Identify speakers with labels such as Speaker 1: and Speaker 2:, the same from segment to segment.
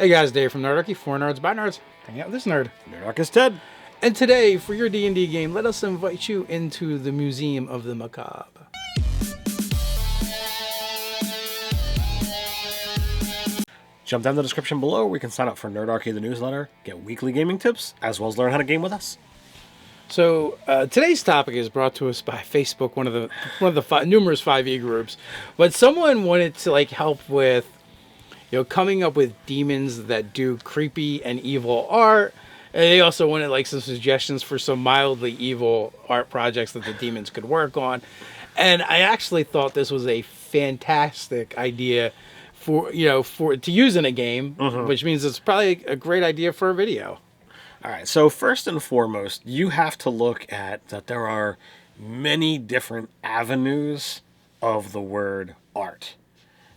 Speaker 1: Hey guys, Dave from Nerdarchy, for nerds by nerds. Hang out with this nerd.
Speaker 2: Nerdarchy Ted.
Speaker 1: And today, for your D&D game, let us invite you into the Museum of the Macabre.
Speaker 2: Jump down the description below where you can sign up for Nerdarchy the newsletter, get weekly gaming tips, as well as learn how to game with us.
Speaker 1: So today's topic is brought to us by Facebook, one of the numerous 5e groups. But someone wanted to help with coming up with demons that do creepy and evil art. And they also wanted some suggestions for some mildly evil art projects that the demons could work on. And I actually thought this was a fantastic idea for to use in a game, which means it's probably a great idea for a video.
Speaker 2: All right, so first and foremost, you have to look at that there are many different avenues of the word art.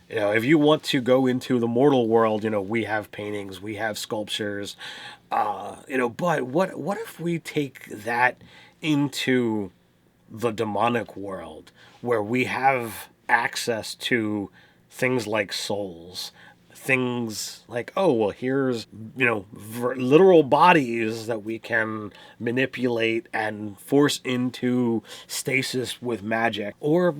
Speaker 2: If you want to go into the mortal world, we have paintings, we have sculptures, but what if we take that into the demonic world where we have access to things like souls, things like, here's, literal bodies that we can manipulate and force into stasis with magic, or,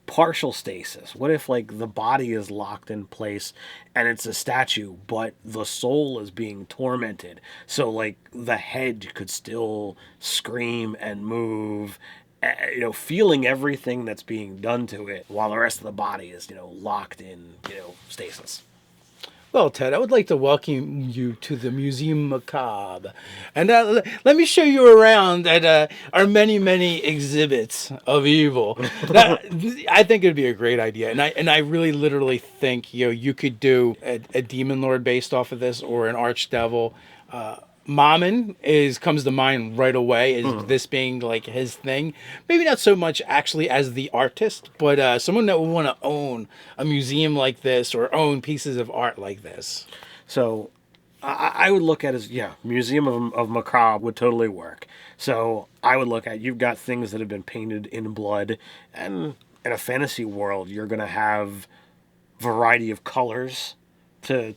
Speaker 2: partial stasis. What if, the body is locked in place and it's a statue, but the soul is being tormented? So, the head could still scream and move, feeling everything that's being done to it while the rest of the body is, locked in, stasis.
Speaker 1: Well, Ted, I would like to welcome you to the Museum Macabre. And let me show you around at our many, many exhibits of evil. I think it would be a great idea. And I really literally think, you could do a demon lord based off of this, or an archdevil. Mammon comes to mind right away as this being his thing. Maybe not so much actually as the artist, but someone that would want to own a museum like this or own pieces of art like this.
Speaker 2: So I would look at it as, Museum of Macabre would totally work. So I would look at, you've got things that have been painted in blood, and in a fantasy world, you're going to have variety of colors to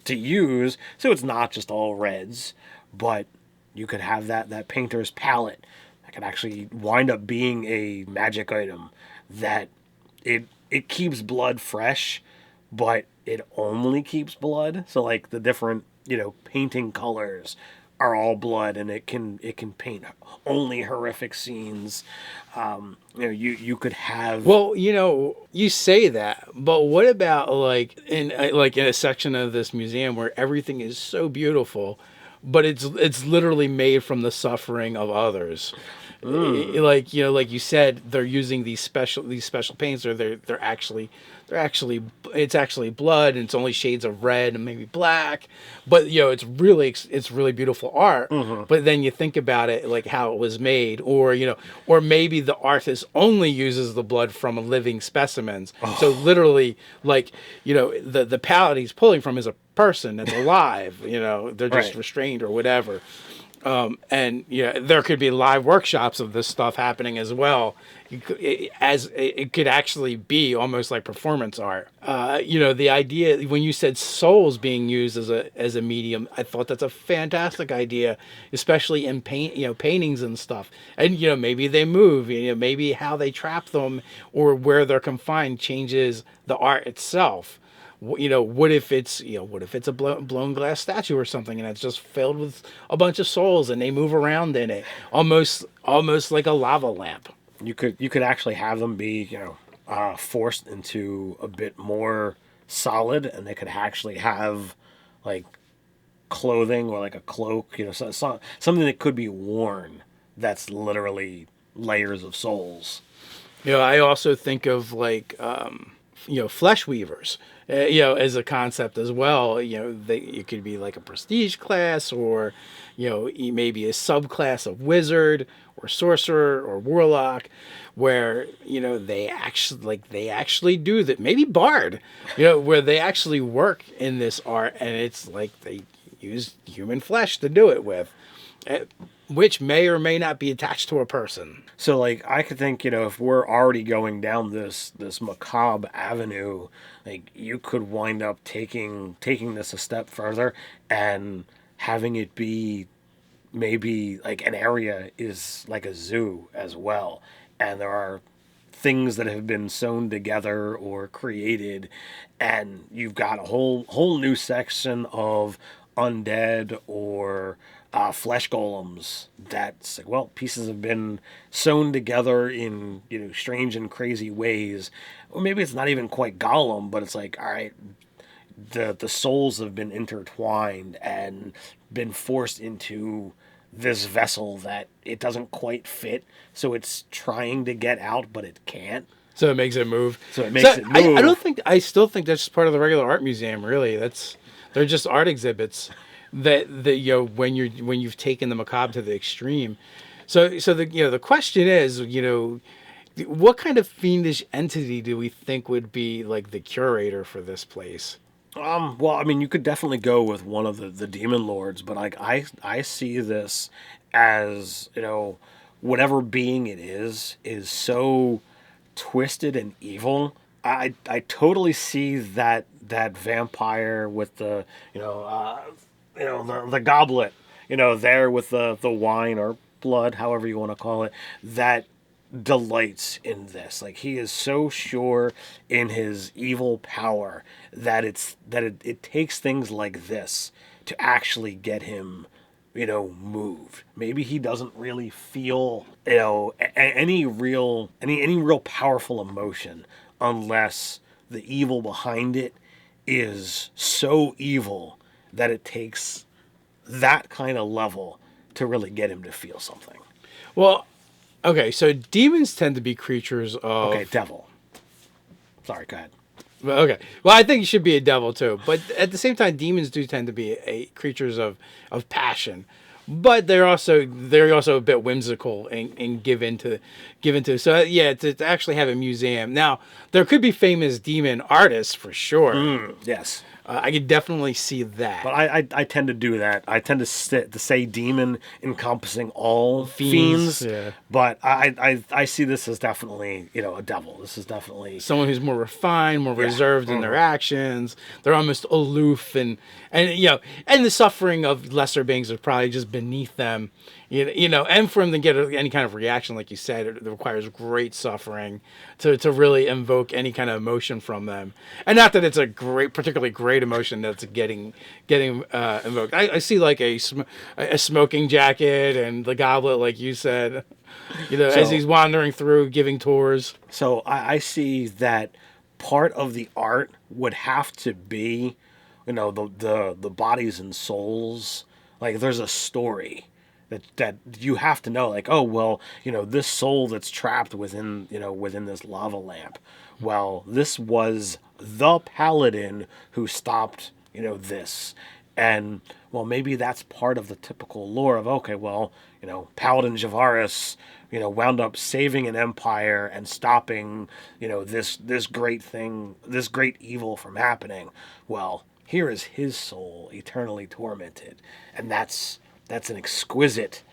Speaker 2: use, so it's not just all reds, but you could have that painter's palette that could actually wind up being a magic item that it keeps blood fresh, but it only keeps blood. So the different painting colors are all blood, and it can paint only horrific scenes. You could have.
Speaker 1: Well, you say that, but what about in a section of this museum where everything is so beautiful, but it's literally made from the suffering of others. Like you said, they're using these special paints, or they're actually it's actually blood, and it's only shades of red and maybe black, but it's really beautiful art. But then you think about it, how it was made, or maybe the artist only uses the blood from living specimens. So literally, the palette he's pulling from is a person that's alive. They're just restrained or whatever. And there could be live workshops of this stuff happening as well. It could actually be almost like performance art. The idea when you said souls being used as a medium, I thought that's a fantastic idea, especially in paintings and stuff. And maybe they move. Maybe how they trap them or where they're confined changes the art itself. What if it's a blown glass statue or something, and it's just filled with a bunch of souls, and they move around in it, almost like a lava lamp.
Speaker 2: You could actually have them be forced into a bit more solid, and they could actually have clothing or a cloak, something that could be worn. That's literally layers of souls.
Speaker 1: I also think of flesh weavers. As a concept as well. It could be a prestige class, or maybe a subclass of wizard or sorcerer or warlock, where they actually do that. Maybe bard, where they actually work in this art, and it's use human flesh to do it with, which may or may not be attached to a person.
Speaker 2: So, like, I could think, if we're already going down this macabre avenue, like, you could wind up taking this a step further and having it be maybe like an area is like a zoo as well, and there are things that have been sewn together or created, and you've got a whole new section of undead or flesh golems that's like, well, pieces have been sewn together in strange and crazy ways, or maybe it's not even quite golem, but it's like, all right, the souls have been intertwined and been forced into this vessel that it doesn't quite fit, so it's trying to get out, but it can't.
Speaker 1: So it makes it move.
Speaker 2: So it makes it move.
Speaker 1: I don't think. I still think that's just part of the regular art museum. Really, they're just art exhibits that when you've taken the macabre to the extreme. So the question is, what kind of fiendish entity do we think would be like the curator for this place?
Speaker 2: Well, I mean, you could definitely go with one of the demon lords, but like I see this as, whatever being it is so twisted and evil. I totally see that vampire with the the goblet, there with the wine or blood, however you want to call it, that delights in this. Like, he is so sure in his evil power that it takes things like this to actually get him moved. Maybe he doesn't really feel any real powerful emotion unless the evil behind it is so evil that it takes that kind of level to really get him to feel something.
Speaker 1: Well, okay, so demons tend to be creatures of...
Speaker 2: Okay, devil. Sorry, go ahead.
Speaker 1: Okay. Well, I think you should be a devil too, but at the same time, demons do tend to be creatures of passion, but they're also a bit whimsical and give into. So yeah, to actually have a museum now, there could be famous demon artists for sure.
Speaker 2: Yes.
Speaker 1: I could definitely see that.
Speaker 2: But I tend to do that. I tend to say demon encompassing all
Speaker 1: Fiends,
Speaker 2: fiends.
Speaker 1: yeah.
Speaker 2: But I see this as definitely, a devil. This is definitely
Speaker 1: someone who's more refined, more reserved in their actions. They're almost aloof and the suffering of lesser beings is probably just beneath them. And for them to get any kind of reaction, like you said, it requires great suffering to really invoke any kind of emotion from them. And not that it's a particularly great emotion that's getting invoked. I see like a smoking jacket and the goblet, like you said, as he's wandering through giving tours.
Speaker 2: So I see that part of the art would have to be, the bodies and souls. Like, there's a story that you have to know, like, oh, well, this soul that's trapped within this lava lamp, well, this was the paladin who stopped this, and well, maybe that's part of the typical lore of, okay, well, Paladin Javaris wound up saving an empire and stopping this great thing, this great evil from happening. Well, here is his soul eternally tormented, and that's an exquisite,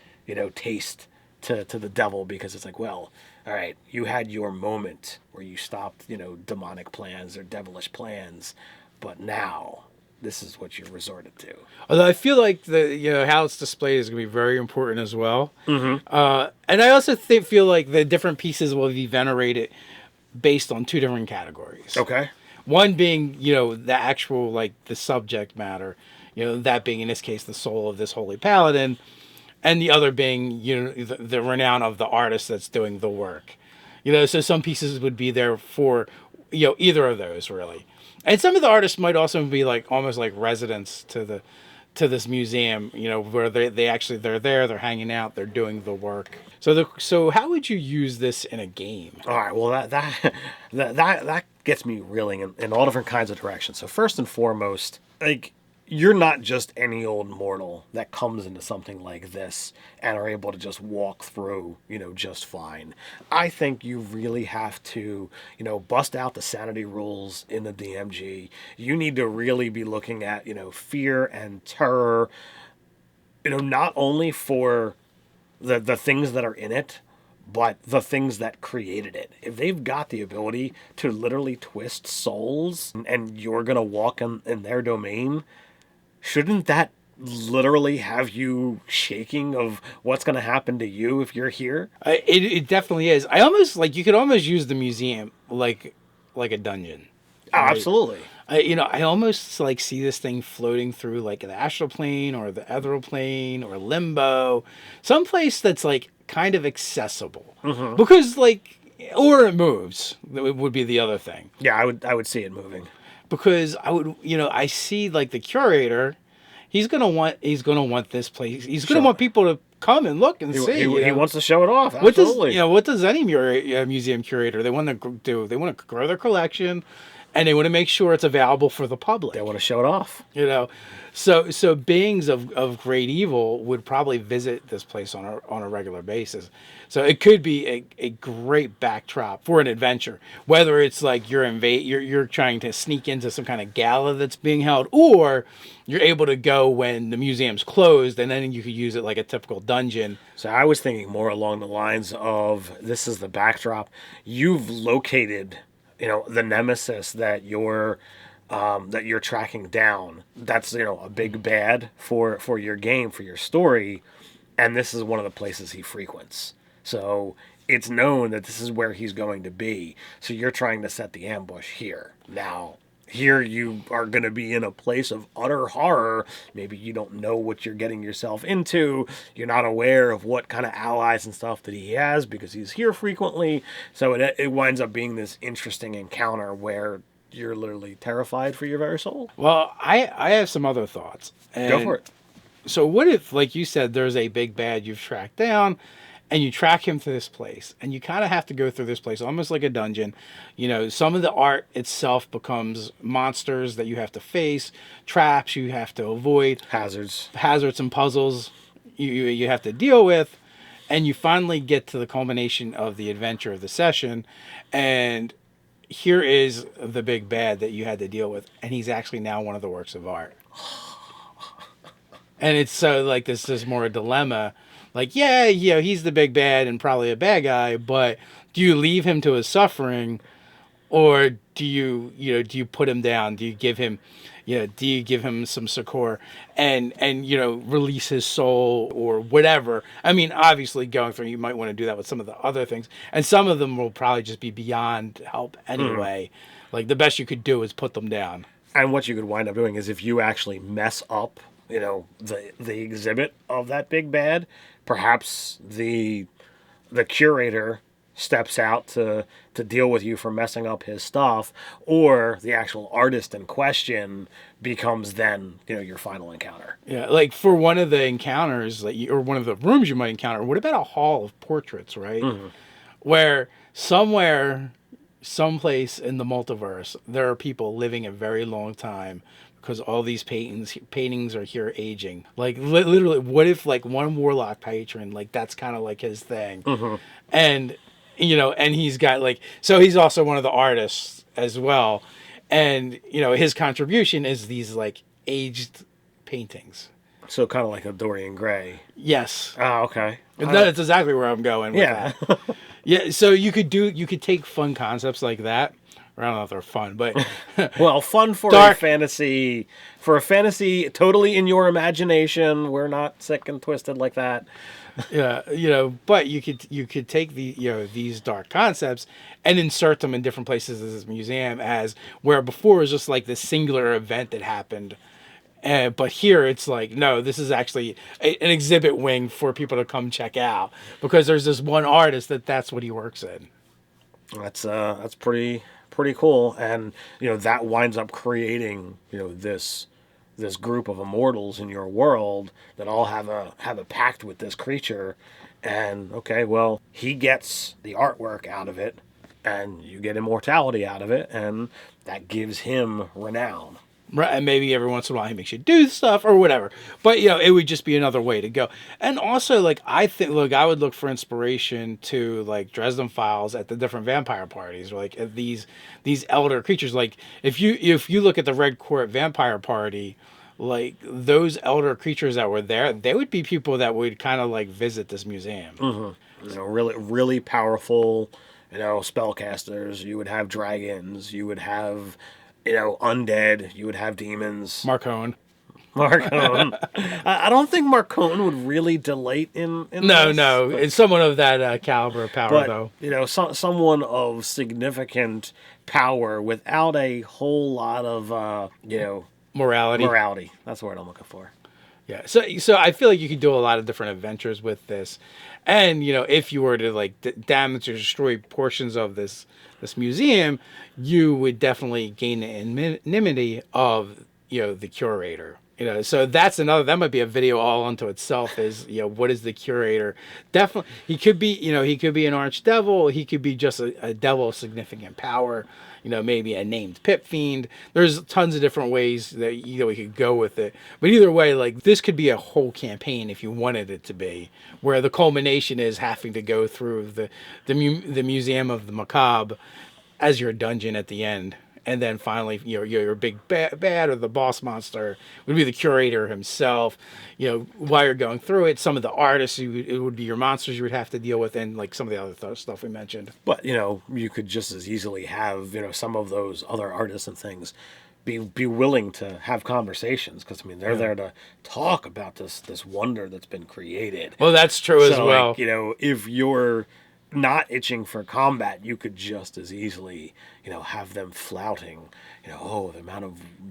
Speaker 2: taste to the devil, because it's like, well, all right, you had your moment where you stopped, demonic plans or devilish plans, but now this is what you resorted to.
Speaker 1: Although I feel like how it's displayed is going to be very important as well. Mm-hmm. And I also feel like the different pieces will be venerated based on two different categories.
Speaker 2: Okay.
Speaker 1: One being, the actual, like, the subject matter, that being, in this case, the soul of this holy paladin, and the other being, the renown of the artist that's doing the work. So some pieces would be there for, either of those, really. And some of the artists might also be, like, almost like residents to this museum, where they're there, they're hanging out, they're doing the work. So how would you use this in a game?
Speaker 2: All right, well, that gets me reeling in all different kinds of directions. So first and foremost, like, you're not just any old mortal that comes into something like this and are able to just walk through, just fine. I think you really have to, bust out the sanity rules in the DMG. You need to really be looking at, fear and terror, not only for the things that are in it, but the things that created it. If they've got the ability to literally twist souls and you're going to walk in their domain, shouldn't that literally have you shaking of what's going to happen to you if you're here?
Speaker 1: It definitely is. I almost like you could almost use the museum like a dungeon.
Speaker 2: Oh,
Speaker 1: Right?
Speaker 2: absolutely.
Speaker 1: I almost like see this thing floating through like the astral plane or the ethereal plane or limbo, someplace that's like kind of accessible because like, or it moves. That would be the other thing.
Speaker 2: Yeah, I would see it moving.
Speaker 1: Because I see like the curator, he's gonna want this place. He's gonna
Speaker 2: Sure.
Speaker 1: want people to come and look and see.
Speaker 2: He wants to show it off.
Speaker 1: What does
Speaker 2: Absolutely.
Speaker 1: what does any museum curator? They want to do. They want to grow their collection, and they want to make sure it's available for the public.
Speaker 2: They want to show it off.
Speaker 1: So beings of great evil would probably visit this place on a regular basis. So it could be a great backdrop for an adventure, whether it's like you're trying to sneak into some kind of gala that's being held, or you're able to go when the museum's closed, and then you could use it like a typical dungeon.
Speaker 2: So I was thinking more along the lines of, this is the backdrop. You've located, the nemesis that you're tracking down. That's a big bad for your game, for your story, and this is one of the places he frequents. So it's known that this is where he's going to be. So you're trying to set the ambush here. Now, here you are going to be in a place of utter horror. Maybe you don't know what you're getting yourself into. You're not aware of what kind of allies and stuff that he has because he's here frequently. So it winds up being this interesting encounter where you're literally terrified for your very soul.
Speaker 1: Well, I have some other thoughts.
Speaker 2: Go for it.
Speaker 1: So what if, like you said, there's a big bad you've tracked down, and you track him to this place, and you kind of have to go through this place almost like a dungeon. Some of the art itself becomes monsters that you have to face, traps you have to avoid,
Speaker 2: Hazards
Speaker 1: and puzzles you have to deal with, and you finally get to the culmination of the adventure of the session, and here is the big bad that you had to deal with, and he's actually now one of the works of art. And it's so like this is more a dilemma. Like, he's the big bad and probably a bad guy, but do you leave him to his suffering, or do you put him down? Do you give him some succor and release his soul or whatever? I mean, obviously going through, you might want to do that with some of the other things, and some of them will probably just be beyond help anyway. Like the best you could do is put them down.
Speaker 2: And what you could wind up doing is, if you actually mess up, the exhibit of that big bad, perhaps the curator steps out to deal with you for messing up his stuff, or the actual artist in question becomes then your final encounter.
Speaker 1: Yeah, like for one of the encounters or one of the rooms you might encounter, what about a hall of portraits, right? Where someplace in the multiverse, there are people living a very long time because all these paintings are here aging. Like literally, what if like one warlock patron, like that's kind of like his thing, and and he's got like, so he's also one of the artists as well, and his contribution is these like aged paintings.
Speaker 2: So kind of like a Dorian Gray.
Speaker 1: Yes.
Speaker 2: Oh, okay.
Speaker 1: That's exactly where I'm going with that. Yeah, so you could take fun concepts like that. I don't know if they're fun, but
Speaker 2: well, fun for
Speaker 1: dark.
Speaker 2: For a fantasy totally in your imagination. We're not sick and twisted like that.
Speaker 1: Yeah, but you could take these dark concepts and insert them in different places of this museum, as where before it was just like this singular event that happened. But here it's like, no, this is actually an exhibit wing for people to come check out, because there's this one artist that's what he works in.
Speaker 2: That's pretty cool, and that winds up creating this group of immortals in your world that all have a pact with this creature, and okay, well, he gets the artwork out of it, and you get immortality out of it, and that gives him renown.
Speaker 1: Right, and maybe every once in a while he makes you do stuff or whatever. But it would just be another way to go. And also, like, I think, look, I would look for inspiration to like Dresden Files at the different vampire parties, like at these elder creatures. Like if you look at the Red Court Vampire Party, like those elder creatures that were there, they would be people that would kind of like visit this museum.
Speaker 2: Really, really powerful, spellcasters. You would have dragons. You would have, undead. You would have demons.
Speaker 1: Marcone.
Speaker 2: Marcone. I don't think Marcone would really delight in
Speaker 1: No,
Speaker 2: this,
Speaker 1: no, it's someone of that caliber of power,
Speaker 2: but
Speaker 1: though.
Speaker 2: someone of significant power without a whole lot of
Speaker 1: Morality.
Speaker 2: morality. That's the word I'm looking for.
Speaker 1: Yeah, so I feel like you could do a lot of different adventures with this, and if you were to like damage or destroy portions of this museum, you would definitely gain the anonymity of the curator. So that's another. That might be a video all unto itself. Is what is the curator? Definitely, he could be he could be an archdevil. He could be just a devil of significant power. Maybe a named pit fiend. There's tons of different ways that we could go with it. But either way, like this could be a whole campaign if you wanted it to be, where the culmination is having to go through the Museum of the Macabre as your dungeon at the end. And then finally, your big bad or the boss monster would be the curator himself. While you're going through it, some of the artists, it would be your monsters you would have to deal with, and like some of the other stuff we mentioned.
Speaker 2: But you could just as easily have some of those other artists and things be willing to have conversations, because they're there to talk about this wonder that's been created.
Speaker 1: Well, that's true as well.
Speaker 2: Like, if you're not itching for combat, you could just as easily have them flouting the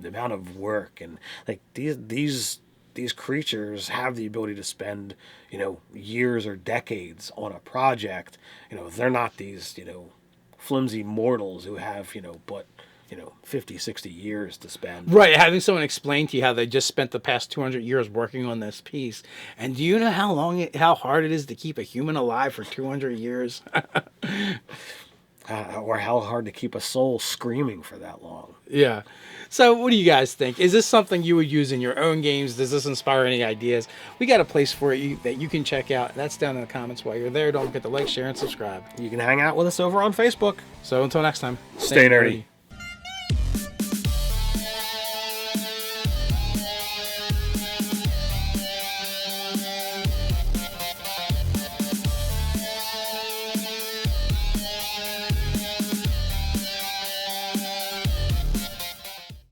Speaker 2: amount of work, and like these creatures have the ability to spend years or decades on a project. They're not these flimsy mortals who have but 50, 60 years to spend.
Speaker 1: Right, having someone explain to you how they just spent the past 200 years working on this piece. And do you know how hard it is to keep a human alive for 200 years?
Speaker 2: Or how hard to keep a soul screaming for that long.
Speaker 1: Yeah. So what do you guys think? Is this something you would use in your own games? Does this inspire any ideas? We got a place for it that you can check out. That's down in the comments while you're there. Don't forget to like, share, and subscribe.
Speaker 2: You can hang out with us over on Facebook.
Speaker 1: So until next time,
Speaker 2: Stay nerdy.